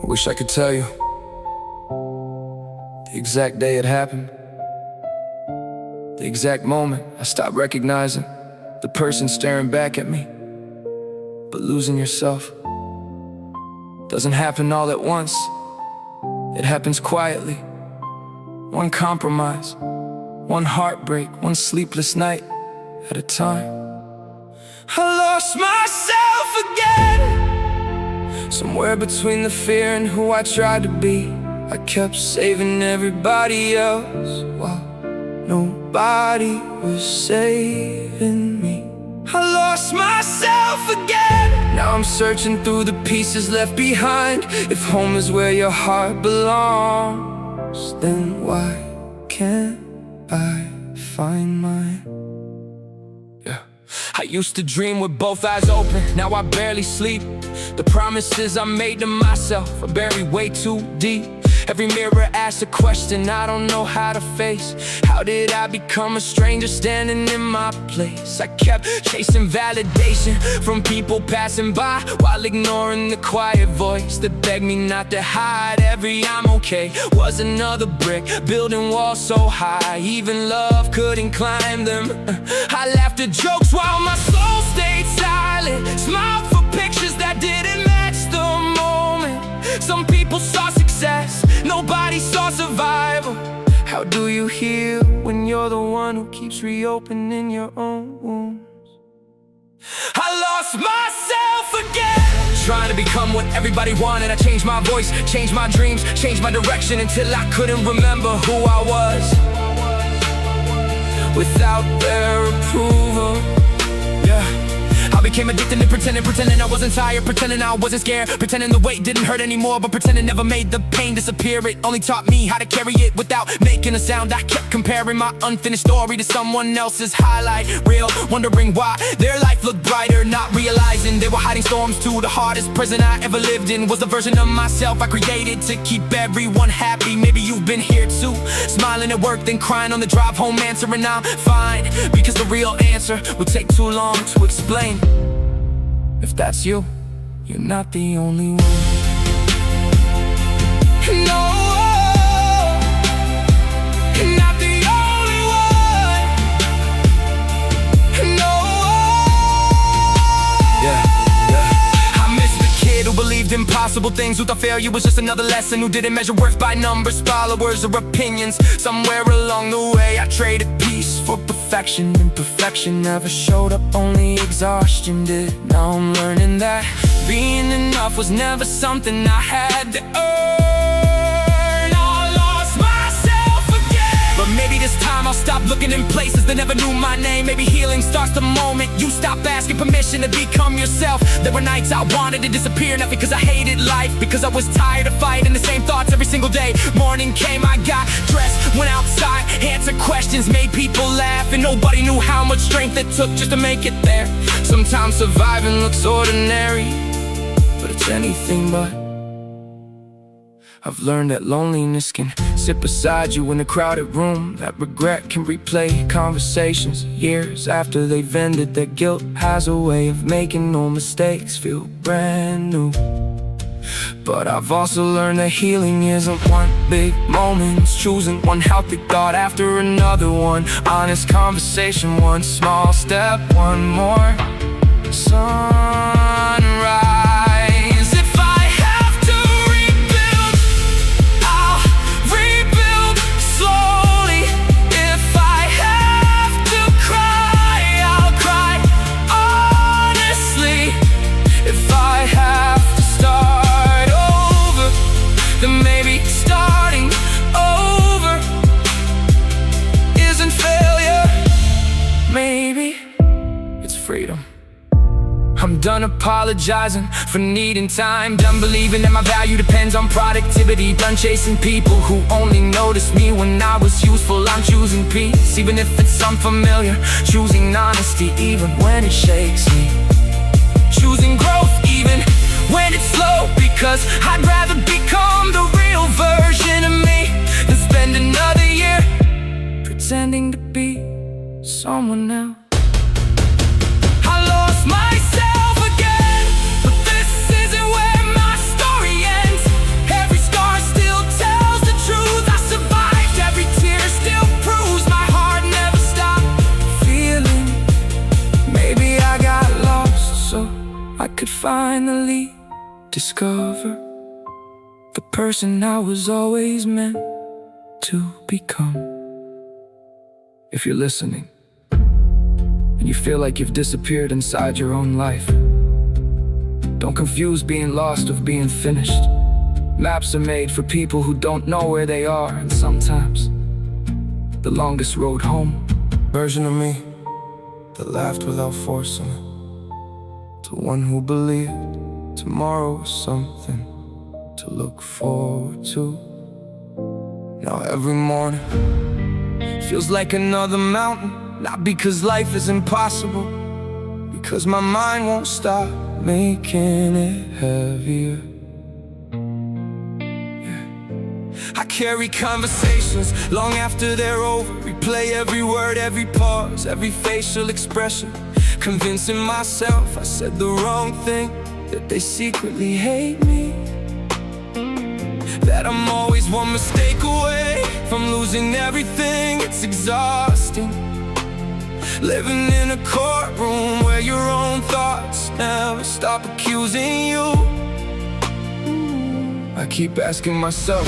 I wish I could tell you the exact day it happened, the exact moment I stopped recognizing the person staring back at me. But losing yourself doesn't happen all at once. It happens quietly. One compromise, one heartbreak, one sleepless night at a time. I lost myself again, somewhere between the fear and who I tried to be. I kept saving everybody else while nobody was saving me. I lost myself again. Now I'm searching through the pieces left behind. If home is where your heart belongs, then why can't I find mine? I used to dream with both eyes open, now I barely sleep. The promises I made to myself are buried way too deep. Every mirror asks a question I don't know how to face. How did I become a stranger standing in my place? I kept chasing validation from people passing by, while ignoring the quiet voice that begged me not to hide. Every I'm okay was another brick, building walls so high even love couldn't climb them. I laughed at jokes while my soul stayed silent, smiled for pictures that didn't match the moment. Some people saw success, nobody saw survival. How do you heal when you're the one who keeps reopening your own wounds? I lost myself again, trying to become what everybody wanted. I changed my voice, changed my dreams, changed my direction, until I couldn't remember who I was without their approval. I became addicted to pretending I wasn't tired, pretending I wasn't scared, pretending the weight didn't hurt anymore, but pretending never made the pain disappear. It only taught me how to carry it without making a sound. I kept comparing my unfinished story to someone else's highlight reel, wondering why their life looked brighter, not realizing they were hiding storms too. The hardest prison I ever lived in was the version of myself I created to keep everyone happy. Maybe you've been here too, smiling at work, then crying on the drive home, answering I'm fine, because the real answer will take too long to explain. If that's you, you're not the only one. No, you're not the only one. No. I miss the kid who believed impossible things, who thought failure was just another lesson, who didn't measure worth by numbers, followers, or opinions. Somewhere along the way I traded peace for perfection, and perfection never showed up, only exhaustion did. Now I'm learning that being enough was never something I had to earn. I lost myself again, but maybe this time I'll stop looking in places that never knew my name. Maybe healing starts the moment you stop asking permission to become yourself. There were nights I wanted to disappear, not because I hated life, because I was tired of fighting the same thoughts every single day. Morning came, I got dressed, went outside, answered questions, made people laugh, and nobody knew how much strength it took just to make it there. Sometimes surviving looks ordinary, but it's anything but. I've learned that loneliness can sit beside you in a crowded room, that regret can replay conversations years after they've ended. That guilt has a way of making no mistakes feel brand new. But I've also learned that healing isn't one big moment, it's choosing one healthy thought after another, one honest conversation, one small step, one more sunrise. If I have to rebuild, I'll rebuild slowly. If I have to cry, I'll cry honestly. If I have to start over, then maybe starting over isn't failure. Maybe it's freedom. I'm done apologizing for needing time, done believing that my value depends on productivity, done chasing people who only noticed me when I was useful. I'm choosing peace, even if it's unfamiliar, choosing honesty even when it shakes me, choosing growth even when it's slow, because I'd rather become the real version of me than spend another year pretending to be someone else. I lost myself again, but this isn't where my story ends. could finally discover the person I was always meant to become. If you're listening, and you feel like you've disappeared inside your own life, don't confuse being lost with being finished. Maps are made for people who don't know where they are, and sometimes the longest road home. Version of me that laughed without forcing it, to one who believed tomorrow was something to look forward to. Now every morning feels like another mountain, not because life is impossible, because my mind won't stop making it heavier. I carry conversations long after they're over, replay every word, every pause, every facial expression, convincing myself I said the wrong thing, that they secretly hate me, that I'm always one mistake away from losing everything. It's exhausting, living in a courtroom where your own thoughts never stop accusing you. I keep asking myself,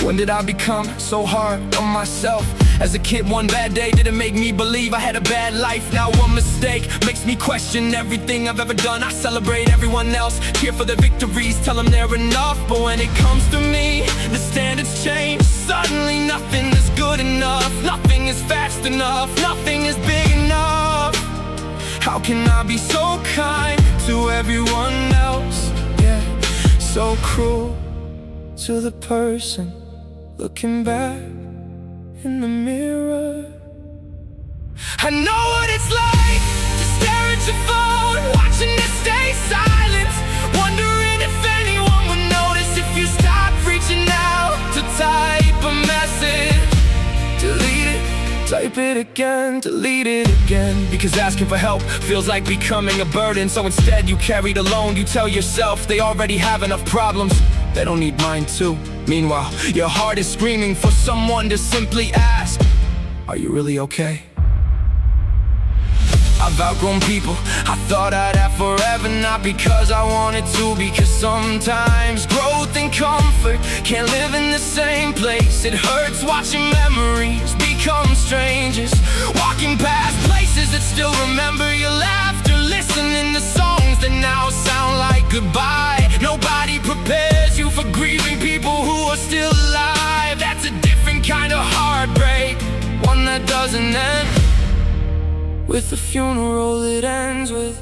when did I become so hard on myself? As a kid, one bad day didn't make me believe I had a bad life. Now one mistake makes me question everything I've ever done. I celebrate everyone else, cheer for their victories, tell them they're enough. But when it comes to me, the standards change. Suddenly nothing is good enough, nothing is fast enough, nothing is big enough. How can I be so kind to everyone else? Yeah, so cruel to the person looking back in the mirror. I know what it's like to stare at your phone, watching it stay silent, wondering if anyone would notice if you stop reaching out to type a message. Delete it, type it again, delete it again, because asking for help feels like becoming a burden. So instead you carry it alone. You tell yourself they already have enough problems, they don't need mine too. Meanwhile, your heart is screaming for someone to simply ask, are you really okay? I've outgrown people I thought I'd have forever, not because I wanted to, because sometimes growth and comfort can't live in the same place. It hurts watching memories become strangers, walking past places that still remember your laughter, listening to songs that now sound like goodbye. Nobody prepares you for grieving people who are still alive. That's a different kind of heartbreak, one that doesn't end with a funeral that ends with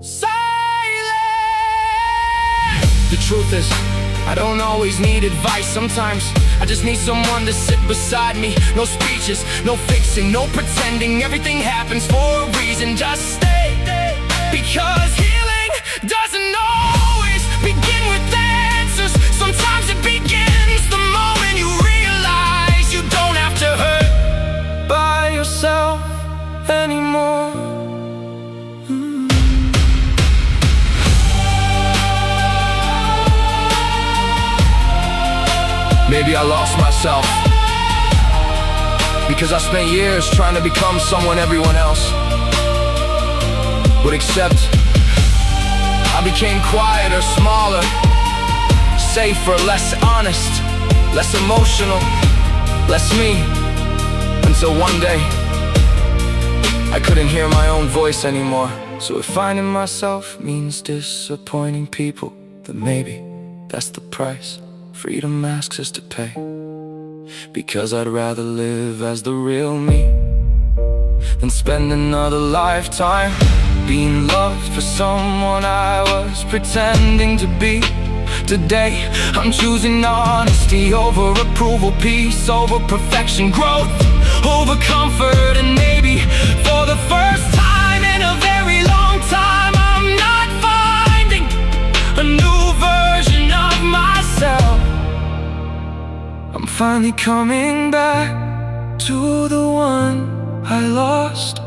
silence. The truth is, I don't always need advice. Sometimes I just need someone to sit beside me. No speeches, no fixing, no pretending. Everything happens for a reason. Just stay, because healing doesn't always begin with answers. Sometimes it begins the moment you realize you don't have to hurt by yourself anymore. Maybe I lost myself because I spent years trying to become someone everyone else would accept. I became quieter, smaller, safer, less honest, less emotional, less me, until one day I couldn't hear my own voice anymore. So if finding myself means disappointing people, then maybe that's the price freedom asks us to pay. Because I'd rather live as the real me than spend another lifetime being loved for someone I was pretending to be. Today I'm choosing honesty over approval, peace over perfection, growth over comfort. And maybe for the first time in a very long time, I'm not finding a new version of myself. I'm finally coming back to the one I lost